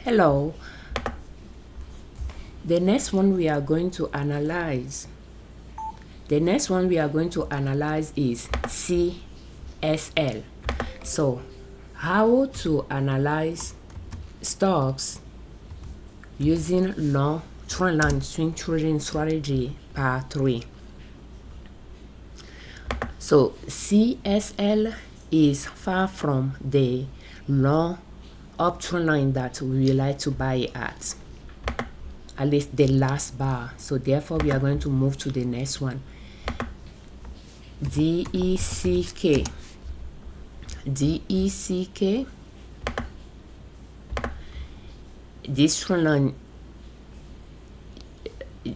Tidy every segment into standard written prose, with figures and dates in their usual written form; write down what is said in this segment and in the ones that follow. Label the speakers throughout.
Speaker 1: Hello. The next one we are going to analyze. Is CSL. So, how to analyze stocks using long trend line swing trading strategy part 3. So CSL is far from the long uptrend line that we like to buy at least the last bar. So therefore we are going to move to the next one. DECK. This trend line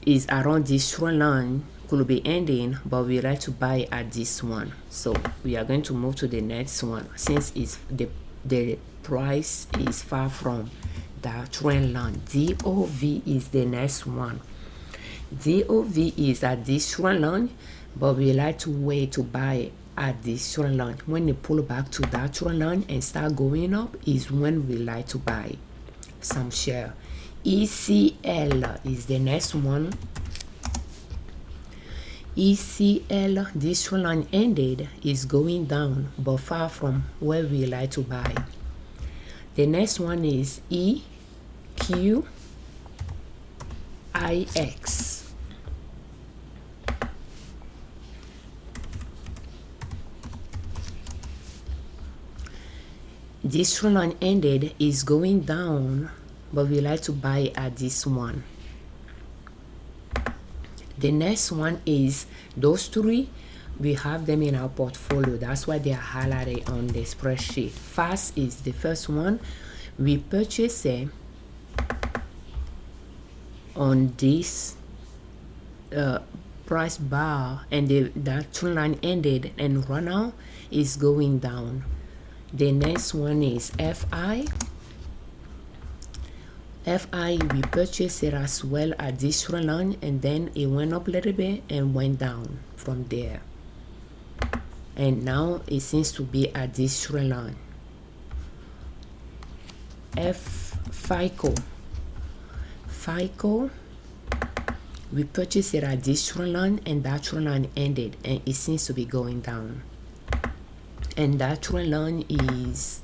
Speaker 1: is around this trend line, could be ending, but we like to buy at this one. So we are going to move to the next one since it's the price is far from that trend line. DOV is the next one. DOV is at this trend line, but we like to wait to buy at this trend line. When they pull back to that trend line and start going up is when we like to buy some share. ECL is the next one. ECL, this trend line ended, is going down but far from where we like to buy. The next one is EQIX. This trend line ended, is going down, but we like to buy at this one. The next one is those three. We have them in our portfolio. That's why they are highlighted on the spreadsheet. Fast is the first one. We purchase it on this price bar, and that trend line ended and right now is going down. The next one is FI. We purchased it as well at this trend line, and then it went up a little bit and went down from there. And now it seems to be at this trend line. FICO, we purchased it at this trend line, and that trend line ended and it seems to be going down. And that trend line is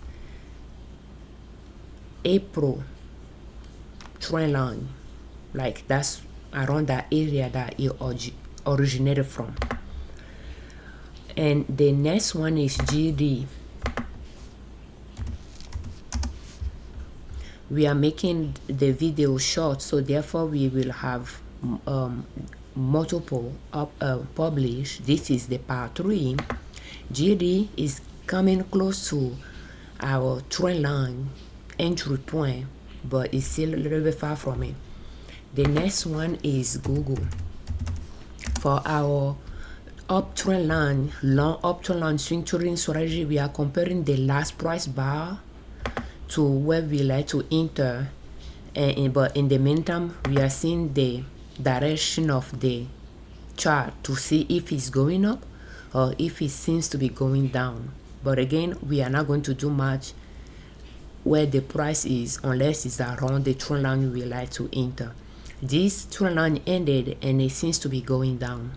Speaker 1: April trend line, like that's around that area that it originated from. And the next one is GD. We are making the video short, so therefore we will have multiple published. This is the part 3. GD is coming close to our trend line entry point, but it's still a little bit far from it. The next one is Google. For our uptrend line, long uptrend line swing trading strategy, we are comparing the last price bar to where we like to enter, but in the meantime we are seeing the direction of the chart to see if it's going up or if it seems to be going down. But again, we are not going to do much where the price is unless it's around the trend line we like to enter. This trend line ended and it seems to be going down.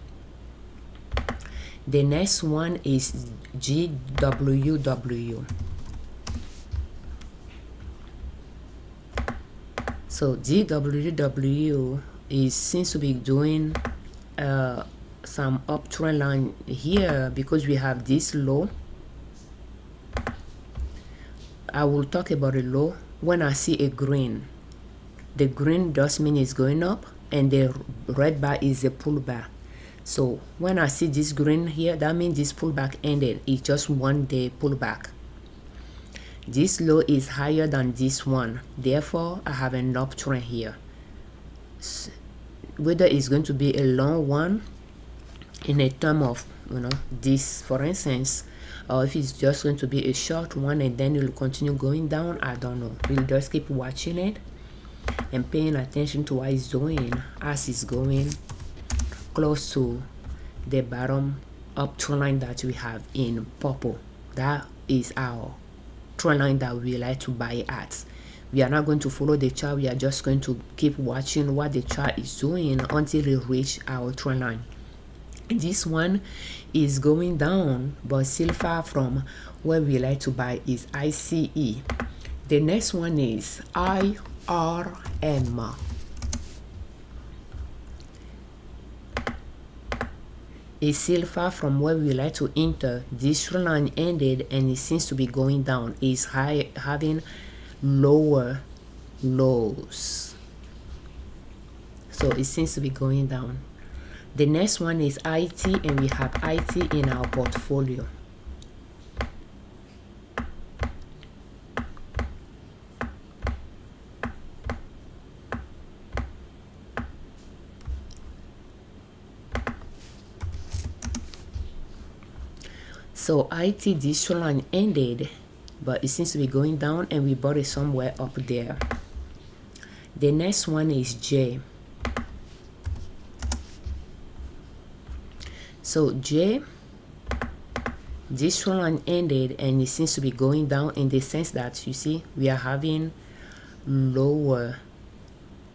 Speaker 1: The next one is GWW. So GWW seems to be doing some uptrend line here because we have this low. I will talk about a low when I see a green. The green does mean it's going up, and the red bar is a pullback. So when I see this green here, that means this pullback ended. It's just one day pullback. This low is higher than this one, therefore I have an uptrend here. Whether it's going to be a long one in a term of this, for instance, or if it's just going to be a short one and then it will continue going down, I don't know. We'll just keep watching it and paying attention to what it's doing as it's going close to the bottom uptrend line that we have in purple. That is our trend line that we like to buy at. We are not going to follow the chart. We are just going to keep watching what the chart is doing until it reach our trend line. This one is going down, but still far from where we like to buy is ICE. The next one is IRM. It's still far from where we like to enter. This trend line ended and it seems to be going down. It's having lower lows, so it seems to be going down. The next one is IT, and we have IT in our portfolio. So IT, this trend line ended, but it seems to be going down, and we bought it somewhere up there. The next one is J. So J, this trend line ended and it seems to be going down, in the sense that, you see, we are having lower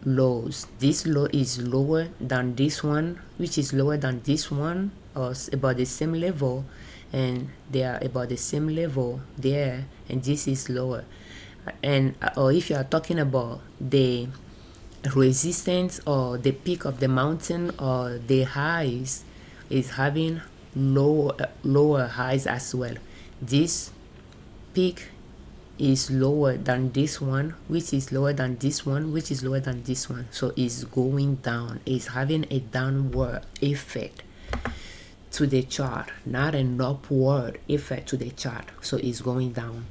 Speaker 1: lows. This low is lower than this one, which is lower than this one, or about the same level, and they are about the same level there, and this is lower. And or if you are talking about the resistance or the peak of the mountain or the highs, is having lower highs as well. This peak is lower than this one, which is lower than this one, which is lower than this one. So it's going down. It's having a downward effect to the chart, not an upward effect to the chart. So it's going down,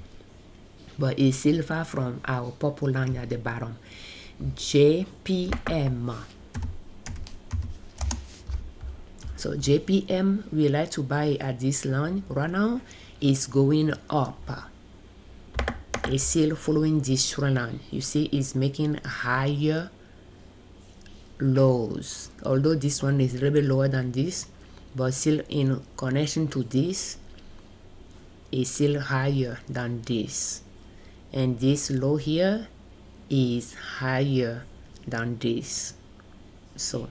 Speaker 1: but it's still far from our purple line at the bottom. JPM. So JPM, we like to buy at this line right now. Is going up. It's still following this trend line. You see, it's making higher lows. Although this one is a little bit lower than this, but still in connection to this, is still higher than this. And this low here is higher than this. So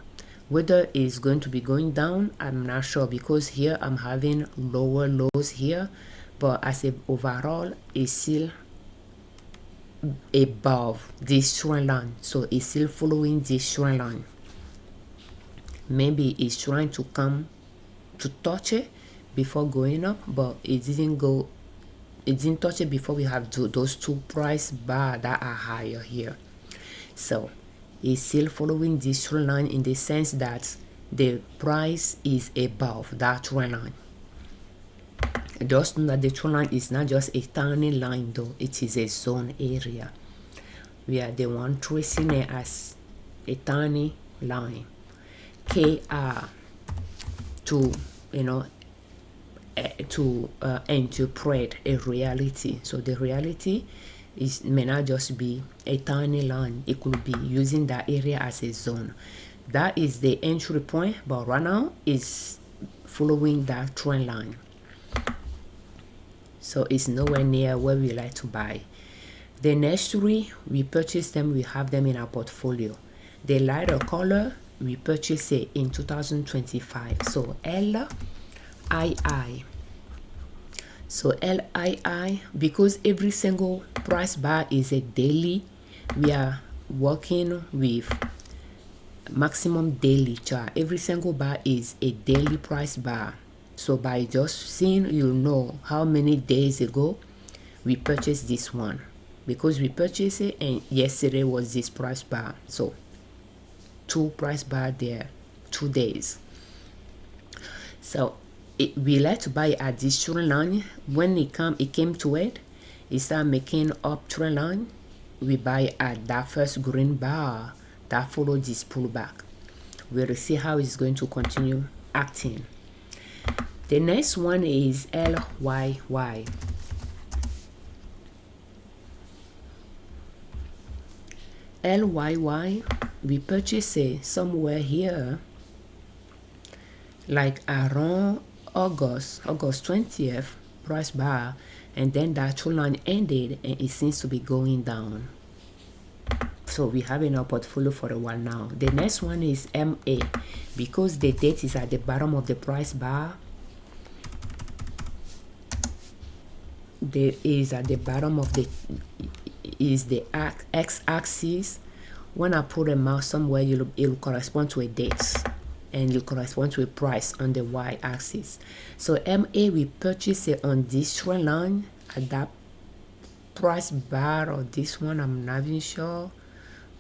Speaker 1: whether it's going to be going down, I'm not sure, because here I'm having lower lows here, but as a overall, it's still above this trend line. So it's still following this trend line. Maybe it's trying to come to touch it before going up, but it didn't go. It didn't touch it before we have those two price bar that are higher here. So it's still following this trend line, in the sense that the price is above that trend line. Just know that the trend line is not just a tiny line though, it is a zone area. We are the one tracing it as a tiny line. KR, to interpret a reality. So the reality may not just be a tiny line, it could be using that area as a zone. That is the entry point, but right now is following that trend line. So it's nowhere near where we like to buy. The next three, we purchase them, we have them in our portfolio. The lighter color, we purchased it in 2025. So LII. So LII, because every single price bar is a daily, we are working with maximum daily chart. Every single bar is a daily price bar. So by just seeing, you'll know how many days ago we purchased this one, because we purchased it and yesterday was this price bar. So 2 price bar there, 2 days. So we like to buy at this trend line. When it came to it started making up trend line. We buy at that first green bar that followed this pullback. We'll see how it's going to continue acting. The next one is LYY. LYY, we purchased it somewhere here, like around August 20th price bar, and then that trend line ended and it seems to be going down. So we have in our portfolio for a while now. The next one is MA. Because the date is at the bottom of the price bar, there is at the bottom of the x-axis. When I put a mouse somewhere, it will correspond to a date, and it will correspond to a price on the y-axis. So MA, we purchase it on this trend line at that price bar, or this one, I'm not even sure.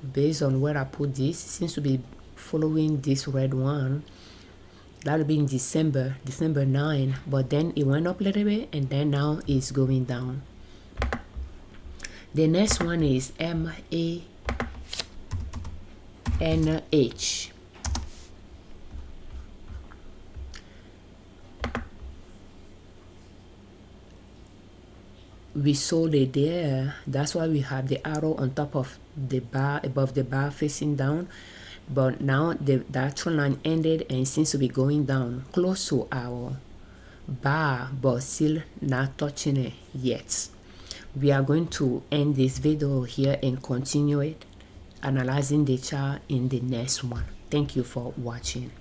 Speaker 1: Based on where I put this, it seems to be following this red one. That'll be in December 9, but then it went up a little bit, and then now it's going down. The next one is MANH. We sold it there. That's why we have the arrow on top of the bar, above the bar, facing down. But now that trend line ended, and it seems to be going down close to our bar, but still not touching it yet. We are going to end this video here and continue it, analyzing the chart in the next one. Thank you for watching.